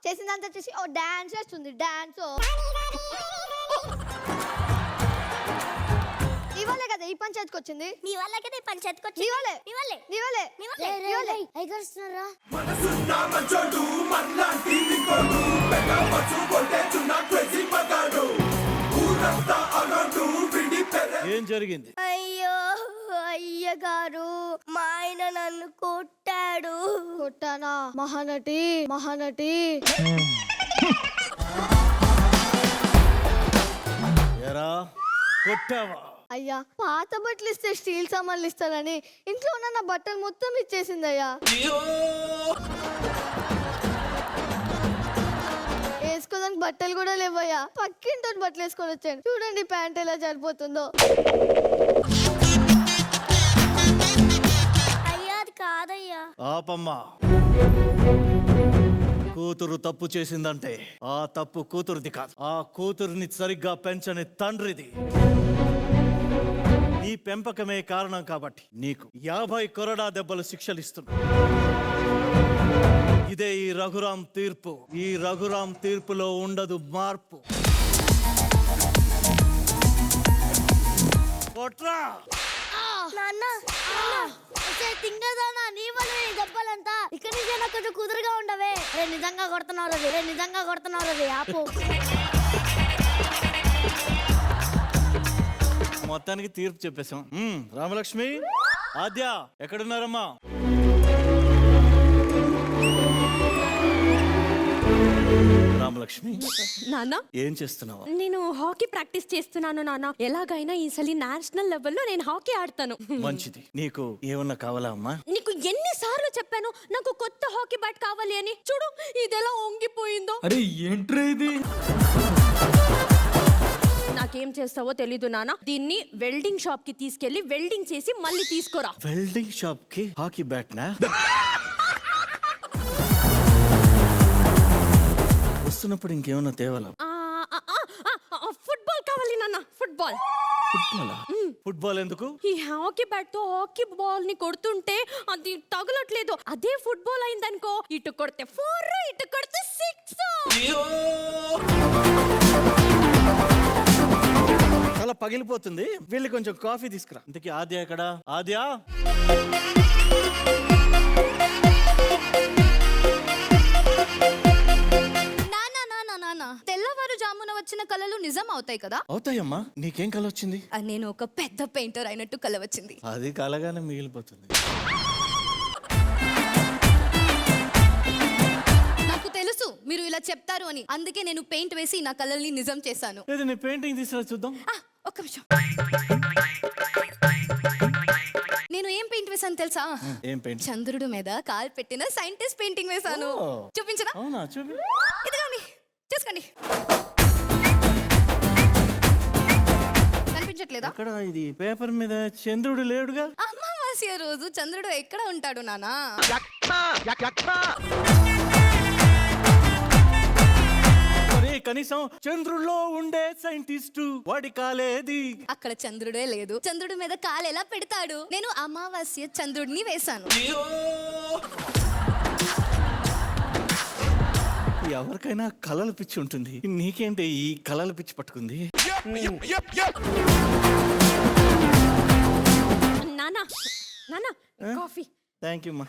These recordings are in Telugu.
చేసిందంతా చేసి ఓ డాన్స్ చేస్తుంది డాన్స్. ఇవాళే కదా ఈ పంచాయతీకి వచ్చింది. నీ వల్ల కదా ఈ పంచాయతీకి వచ్చింది. నీ వల్లే ఐగర్స్తున్నారా మనసున్న మంచోడు మనలాంటి నికోడు పెద్దవచ్చు కొట్టేచున్న క్రేజీ మగాడు ఊరంతా అలడు విడి పెరే. ఏం జరిగింది? అయ్యో అయ్యగారు మా ఆయన నన్ను కొట్టాడు. కొట్టానా? మహానటి ఎరా కొట్టావా? అయ్యా పాత బట్టలు ఇస్తే స్టీల్ సామాన్లు ఇస్తారని ఇంట్లో ఉన్న నా బట్టలు మొత్తం ఇచ్చేసింది అయ్యా. వేసుకోదానికి బట్టలు కూడా లేవయ్యా. పక్కింటి బట్టలు వేసుకొని వచ్చాను. చూడండి ప్యాంట్ ఎలా సరిపోతుందో. అయ్యా అది కాదయ్యా. ఆపమ్మా. కూతురు తప్పు చేసిందంటే ఆ తప్పు కూతురుది కాదు, ఆ కూతురుని సరిగ్గా పెంచని తండ్రిది. నీ పెంపకమే కారణం కాబట్టి నీకు 50 కొరడా దెబ్బలు శిక్షలిస్తున్నా. ఇదే ఈ రఘురాం తీర్పు. ఈ రఘురాం తీర్పులో ఉండదు మార్పు. కొట్రా. నాన్న తింగదానా నీ వల్ల నీ దెబ్బలంతా ఇక్కడ నుంచి నాకు కొంచెం కుదురుగా ఉండవే. నిజంగా కొడుతున్నారు అది ఆపు. మొత్తానికి తీర్పు చెప్పేశాం. రామలక్ష్మి, ఆద్య ఎక్కడున్నారమ్మా? రామలక్ష్మి నాన్న ఏం చేస్తున్నావా? నేను హాకీ ప్రాక్టీస్ చేస్తున్నాను నాన్న. ఎలాగైనా ఈసారి నేషనల్ లెవెల్లో నేను హాకీ ఆడతాను. మంచిది. నీకు ఏమన్నా కావాలా అమ్మా? నీకు ఎన్నిసార్లు చెప్పాను నాకు కొత్త హాకీ బ్యాట్ కావాలి అని. చూడు ఇది ఎలా వంగిపోయిందో. అరే ఏంట్రా ఇది? నాకేం చేస్తావో తెలీదు నాన్న. దీన్ని వెల్డింగ్ షాప్ కి తీసుకెళ్లి వెల్డింగ్ చేసి మళ్ళీ తీసుకోరా. వెల్డింగ్ షాప్ కి హాకీ బ్యాట్ నా? వస్తున్నప్పుడు ఇంకేమన్నా తేవాలా? ఫుట్బాల్ కావాలి నాన్న. ఫుట్బాల్. ఫుట్బాల్ ఎందుకు? ఈ హాకీ బ్యాట్ తో హాకీ బాల్ ని కొడుతుంటే అది తగలట్లేదు. అదే ఫుట్బాల్ అయిందనుకో, ఇటు కొడితే 4 ఇటు కొడితే 6. చాలా పగిలిపోతుంది. వెళ్ళి కొంచెం కాఫీ తీసుకురా. ఇంతకీ ఆద్య ఎక్కడ? ఆద్య తెల్లవారుజామున వచ్చిన కళలు నిజం అవుతాయి కదా? అవుతాయమ్మా. నీకేం కల వచ్చింది? నేను ఒక పెద్ద పెయింటర్ అయినట్టు కల వచ్చింది. అది కలగానే మిగిలిపోతుంది. నాకు తెలుసు మీరు ఇలా చెప్తారు అని. అందుకే నేను పెయింట్ వేసి నా కళల్ని నిజం చేశాను. లేదు, నీ పెయింటింగ్ తీసుకురా చూద్దాం. ఒక్క నిమిషం. నేను ఏం పెయింట్ వేసాను తెలుసా? ఏం పెయింట్? చంద్రుడి మీద కాలు పెట్టిన సైంటిస్ట్ పెయింటింగ్ వేసాను. చూపించనా? అవునా? చూపి. ఇదిగోండి, చూసుకోండి. కనిపించట్లేదా? అక్కడ ఇది పేపర్ మీద చంద్రుడు లేడుగా. అమావాస్య రోజు చంద్రుడు ఎక్కడ ఉంటాడు నానా? మరి కనీసం చంద్రుల్లో ఉండే సైంటిస్టు వాడి కాలేది. అక్కడ చంద్రుడే లేదు. చంద్రుడి మీద కాలు ఎలా పెడతాడు? నేను అమావాస్య చంద్రుడిని వేశాను. ఎవరికైనా కలల పిచ్చి ఉంటుంది. నీకేంటి ఈ కలల పిచ్చి పట్టుకుంది? నానా నానా కాఫీ. థ్యాంక్ యూ అమ్మా.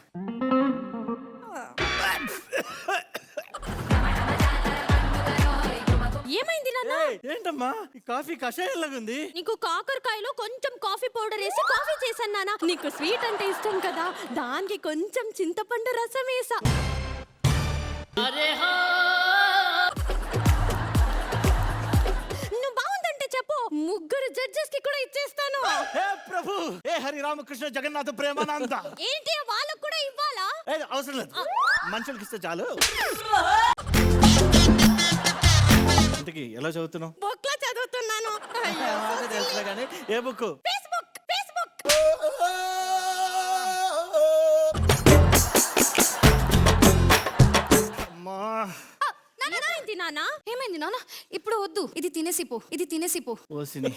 ఏమైంది నాన్న? ఏంటమ్మా ఈ కాఫీ కషాయంలాగా ఉంది? నీకు కాకరకాయలో కొంచెం కాఫీ పౌడర్ వేసి కాఫీ చేశాను నాన్న. నీకు స్వీట్ అంటే ఇష్టం కదా, దానికి కొంచెం చింతపండు రసం వేసా. నువ్వు బాగుందంటే చెప్పు, 3 జడ్జెస్ కి కూడా ఇచ్చేస్తాను. హే ప్రభు, ఏ హరి రామకృష్ణ జగన్నాథ ప్రేమానంద. ఏంటి వాళ్ళకు కూడా ఇవ్వాలా? అవసరం లేదు, మనుషులకి ఇస్తే చాలు. ఇంతకీ ఎలా చదువుతున్నావు? బుక్ లో చదువుతున్నాను. తెలుసులే కానీ ఏ బుక్? ఫేస్బుక్. నానా ఏమైంది నాన్న? ఇప్పుడు వద్దు, ఇది తినేసిపో. ఓసిని.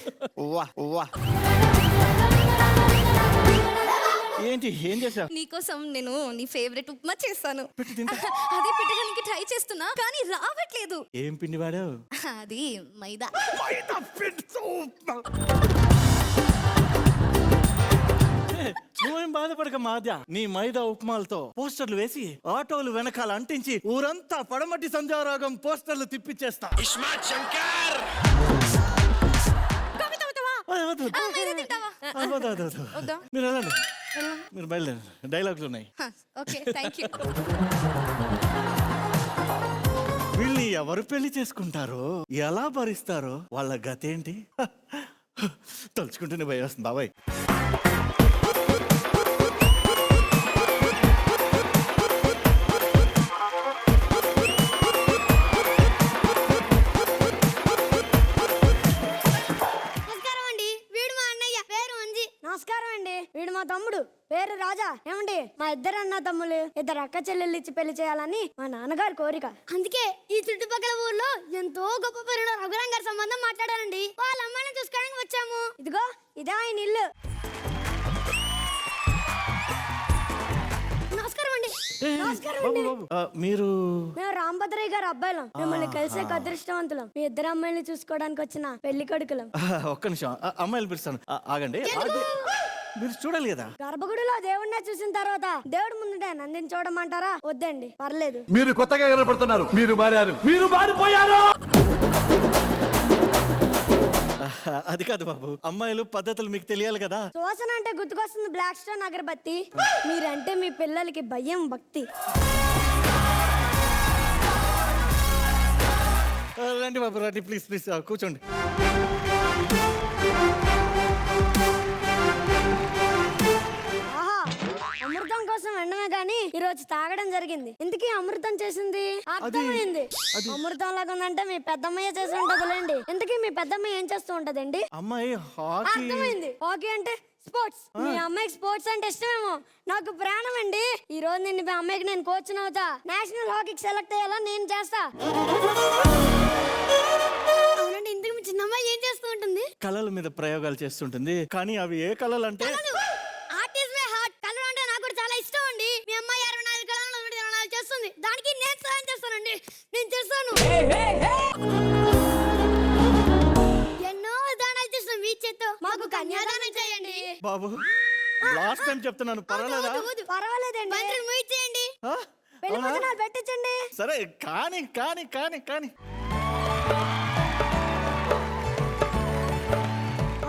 ఏంటి ఏం చేసావు? నీకోసం నేను నీ ఫేవరెట్ ఉప్మా చేస్తాను. పెట్టి తింటా. అదే పెట్టడానికి ట్రై చేస్తున్నా కానీ రావట్లేదు. ఏం పిండి వాడావు? అది మైదా. నువ్వేం బాధపడక మాద్య, నీ మైదా ఉప్మాలతో పోస్టర్లు వేసి ఆటోలు వెనకాల అంటించి ఊరంతా పడమటి సంధ్యారాగం పోస్టర్లు తిప్పిచ్చేస్తా. మీరు వెళ్ళండి, మీరు బయలుదేరండి, డైలాగ్లు ఉన్నాయి. Okay thank you. వీళ్ళని ఎవరు పెళ్లి చేసుకుంటారో, ఎలా భరిస్తారో, వాళ్ళ గతేంటి తలుచుకుంటూనే భయం వస్తుంది బాబాయ్. నమస్కారం అండి, వీడు మా అన్నయ్య పేరు అంజి. నమస్కారం అండి, వీడు మా తమ్ముడు పేరు రాజా. ఏమండి, మా ఇద్దరు అన్న తమ్ములు ఇద్దరు అక్క చెల్లెళ్ళు ఇచ్చి పెళ్లి చేయాలని మా నాన్నగారి కోరిక. అందుకే ఈ చుట్టుపక్కల ఊర్లో ఎంతో గొప్ప పేరున్న రఘురాం గారి సంబంధం మాట్లాడారండి. వాళ్ళ అమ్మాయిని చూసుకోవడానికి వచ్చాము. ఇదిగో ఇదే ఆయన ఇల్లు. నమస్కారం అండి. నమస్కారం బాబు అండి. బాబు మీరు మేము రాంభద్రయ్య గారి అబ్బాయిలం. మిమ్మల్ని కలిసే అదృష్టవంతులం. మీ ఇద్దరు అమ్మాయిని చూసుకోవడానికి వచ్చిన పెళ్లి కొడుకులం. ఒక్క నిమిషం, అమ్మాయిలు పిలుస్తాను. ఆగండి, మీరు చూడాలి కదా. గర్భగుడిలో దేవుడినే చూసిన తర్వాత దేవుడి ముందుంటే నందిని చూడమంటారా? వద్దండి, పర్లేదు. మీరు కొత్తగా కనపడుతున్నారు, మీరు మారారు, మీరు మారిపోయారు. అది కాదు బాబు, అమ్మాయిలు పద్ధతులు మీకు తెలియాలి కదా. శోషణ అంటే గుర్తుకొస్తుంది బ్లాక్ స్టోన్ అగరబత్తి. మీరంటే మీ పిల్లలకి భయం, భక్తి. రండి బాబు రండి, ప్లీజ్ ప్లీజ్ కూర్చోండి. ఆహా, అమృతం కోసం వెండమే గాని ఈ రోజు తాగడం జరిగింది. ఇంతకీ అమృతం చేసింది అర్థమైంది. అమృతం లాగా ఉందంటే మీ పెద్దమ్మయ్య చేసి ఉంటదిలేండి. ఇంతకీ మీ పెద్దమ్మ ఏం చేస్తూ ఉంటదండి? అమ్మాయి హాకీ. అర్థమైంది, హాకీ అంటే స్పోర్ట్స్. మీ అమ్మాయికి స్పోర్ట్స్ అంటే ఇష్టమేమో. నాకు ప్రాణం అండి. ఈ రోజు నిన్ను మీ అమ్మాయికి నేను కోచ్ అవుతా. నేషనల్ హాకీకి సెలెక్ట్ అయ్యేలా నేను చేస్తా. అవునండి, ఇంతకు మీ చిన్నమ్మాయి ఏం చేస్తూ ఉంటుంది? కళల మీద ప్రయోగాలు చేస్తుంటుంది. కానీ అవి ఏ కళలు అంటే? Art is my heart. Colour అంటే నాకు కూడా చాలా ఇష్టం అండి. మీ అమ్మాయి 24 కళలు 24 చేస్తుంది. దానికి నేను సహాయం చేస్తానండి. నేను చేస్తాను. ఎన్నో దానాలు చేస్తాం. మీ చేత్తో మాకు కన్యాదానం చేయండి బాబు. లాస్ట్ టైం చెప్తున్నాను, పర్వాలేదా? పర్వాలేదండి, మంత్రం ముగించేయండి. ఆ? పెళ్లి అవునా? భోజనాలు పెట్టించండి. సరే కానీ కానీ కానీ కానీ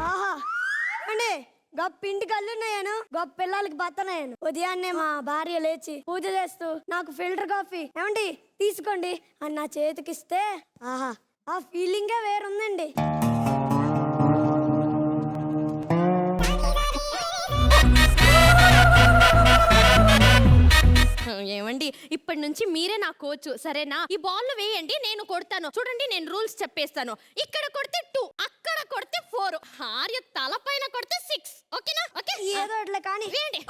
ఆహా అండి, గొప్ప ఇంటికి అల్లున్నాయాను, గొప్ప పిల్లలకి బత్తనాయాను. ఉదయాన్నే మా భార్య లేచి పూజ చేస్తూ నాకు ఫిల్టర్ కాఫీ ఏమండి తీసుకోండి అని నా చేతికిస్తే ఆహా, ఆ ఫీలింగే వేరుందండి. ఏమండి, ఇప్పటి నుంచి మీరే నా కోచ్ సరేనా? ఈ బాల్ వేయండి, నేను కొడతాను. చూడండి, నేను రూల్స్ చెప్పేస్తాను. ఇక్కడ కొడితే 2, అక్కడ కొడితే 4, ఆర్య తల పైన కొడితే 6. ఓకేనా? ఓకే, ఏదో ఇట్లా కానీ వేయండి.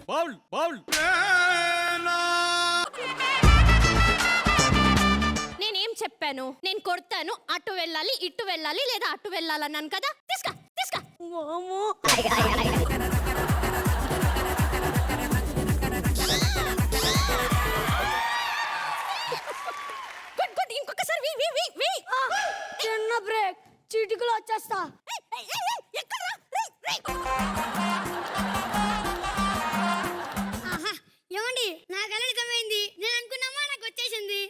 Bowl bowl. నేనేం చెప్పాను? నేను కొడతాను, అటు వెళ్ళాలి, ఇటు వెళ్ళాలి, లేదా అటు వెళ్ళాలన్నాను కదా. తీసుకా తీసుకా. గుడ్ గుడ్, ఇంకొకసారి వీ వీ వీ వీ. చిన్న బ్రేక్, చీటికలు వచ్చేస్తా. ఏమండి, నా కళ నిజమైంది. నేను అనుకున్నామా, నాకు వచ్చేసింది.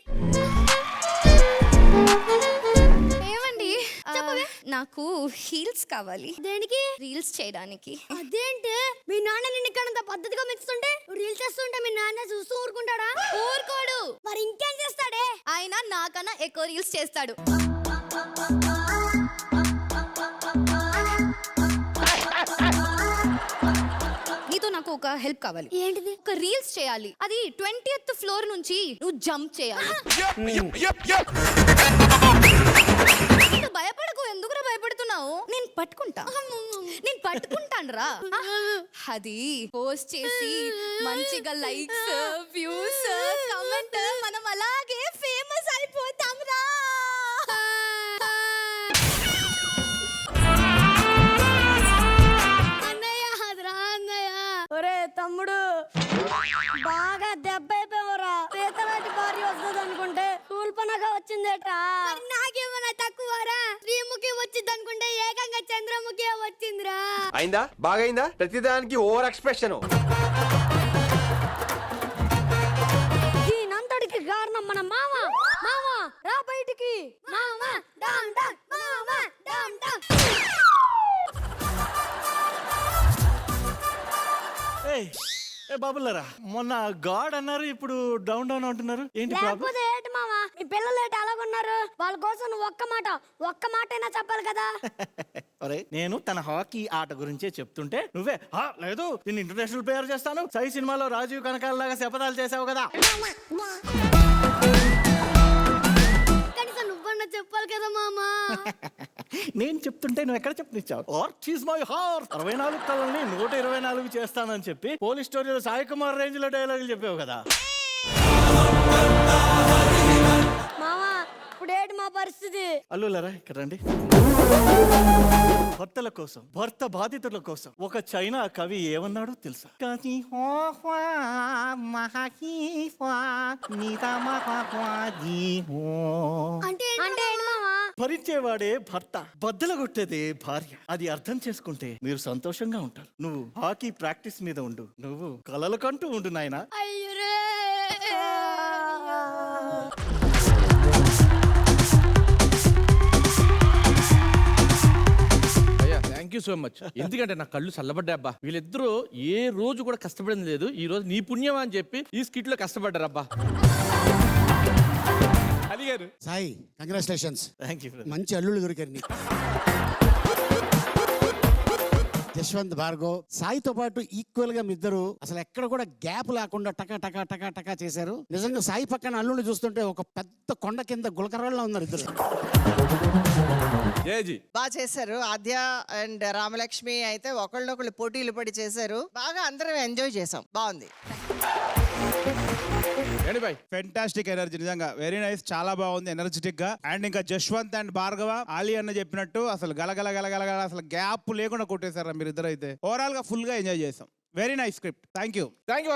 ఏమండి, నాకు హీల్స్ కావాలి. దేనికి? రీల్స్ చేయడానికి. అదేంటి, మీ నాన్న నిన్ను ఇక్కడ పద్ధతిగా మెచ్చుతుంటే రీల్స్ చేస్తుంటే మీ నాన్న చూస్తూ ఊరుకుంటాడా? ఊరుకోడు. మరి ఇంకేం చేస్తాడే? ఆయన నాకన్నా ఎక్కువ రీల్స్ చేస్తాడు. నీతో నాకు ఒక హెల్ప్ కావాలి. ఏంటిది? ఒక రీల్స్ చేయాలి. అది 20th ఫ్లోర్ నుంచి నువ్వు జంప్ చేయాలి. నువ్వు భయపడకు, ఎందుకురా భయపడుతున్నావు? నేను పట్టుకుంటాను రా. అది పోస్ట్ చేసి మంచిగా లైక్స్, వ్యూస్, కమెంట్, మనం అలాగే ఫేమస్ అయిపోతాం రా. తమ్ముడు బాగా దెబ్బ అయిపోయావురా. పీతలాంటి భార్య వస్తుంది అనుకుంటే శూల్పనగా వచ్చిందేట్రా. నాకేమన్నా తక్కువరా? శ్రీముఖి వచ్చింది అనుకుంటే ఏకంగా చంద్రముఖి వచ్చిందిరా. అయిందా? బాగైందా? ప్రతిదానికి ఓవర్ ఎక్స్ప్రెషన్. దీనంతటికి కారణం మన మామ. మామ రా బయటికి. మామ డామ్ డామ్, మామ డామ్ డామ్. ఏయ్, ఏ బాబులరా, మొన్న గాడ్ అన్నారు, ఇప్పుడు డౌన్ డౌన్ అంటున్నారు, ఏంటి ప్రాబ్లం? లేకపోతే ఏంటి మామ, మీ పిల్లలు ఏంటి అలాగున్నారు? వాళ్ళ కోసం నువ్వు ఒక్క మాట అయినా చెప్పాలి కదా. అరే, నేను తన హాకీ ఆట గురించే చెప్తుంటే నువ్వే లేదు నేను ఇంటర్నేషనల్ ప్లేయర్ చేస్తాను, సై సినిమాలో రాజీవ్ కనకాల లాగా శపథాలు చేసావు కదా. కనీసం నువ్వన్నా చెప్పాలి కదా మామా. నేను చెప్తుంటే నువ్వు ఎక్కడ చెప్పనిచ్చావు? ఆర్ట్ ఈజ్ మై హార్ట్, 64 కళ్ళని 124 చేస్తానని చెప్పి పోలీస్ స్టోరీలో సాయి కుమార్ రేంజ్ లో డైలాగులు చెప్పావు కదా. మామా ఇప్పుడు ఏంటి మా పరిస్థితి? అల్లులరా ఇక్కడ రండి. భర్తల కోసం, భర్త బాధితుల కోసం ఒక చైనా కవి ఏమన్నాడో తెలుసా? అంటే ఏంటి మామా? భరించేవాడే భర్త, బద్దలు కొట్టేదే భార్య. అది అర్థం చేసుకుంటే మీరు సంతోషంగా ఉంటారు. నువ్వు హాకీ ప్రాక్టీస్ మీద ఉండు, నువ్వు కలలు కంటూ ఉండు నాయనా. అయ్యరే. Thank you so much. ఎందుకంటే నా కళ్ళు చల్లబడ్డా అబ్బా. వీళ్ళిద్దరూ ఏ రోజు కూడా కష్టపడింది లేదు, ఈ రోజు నీ పుణ్యం అని చెప్పి ఈ స్కిట్ లో కష్టపడ్డారు అబ్బా. అలిగారు. Sai congratulations, thank you. మంచి అల్లుళ్ళు దొరికారు నీకు. యశ్వంత్ భార్గవ్ సాయితో పాటు ఈక్వల్ గా మీ ఇద్దరు అసలు ఎక్కడ కూడా గ్యాప్ లేకుండా టకా టకా టకా టకా చేశారు. నిజంగా సాయి పక్కన అల్లుళ్ళు చూస్తుంటే ఒక పెద్ద కొండ కింద గులకరాల్లో ఉన్నారు ఇద్దరు. బాగా చేశారు. ఆద్య అండ్ రామలక్ష్మి అయితే ఒకళ్ళొకళ్ళు పోటీలు పడి చేశారు. బాగా అందరం ఎంజాయ్ చేసాం. బాగుంది. ఫెంటాస్టిక్ ఎనర్జీ, నిజంగా వెరీ నైస్, చాలా బాగుంది ఎనర్జెటిక్ గా. అండ్ ఇంకా జశ్వంత్ అండ్ భార్గవ, ఆలీ అన్న చెప్పినట్టు అసలు గలగల గలగల అసలు గ్యాప్ లేకుండా కొట్టేశారా మీరు ఇద్దరు. అయితే ఓవరాల్ గా ఫుల్ గా ఎంజాయ్ చేసాం. Very nice script. Thank you. Thank you.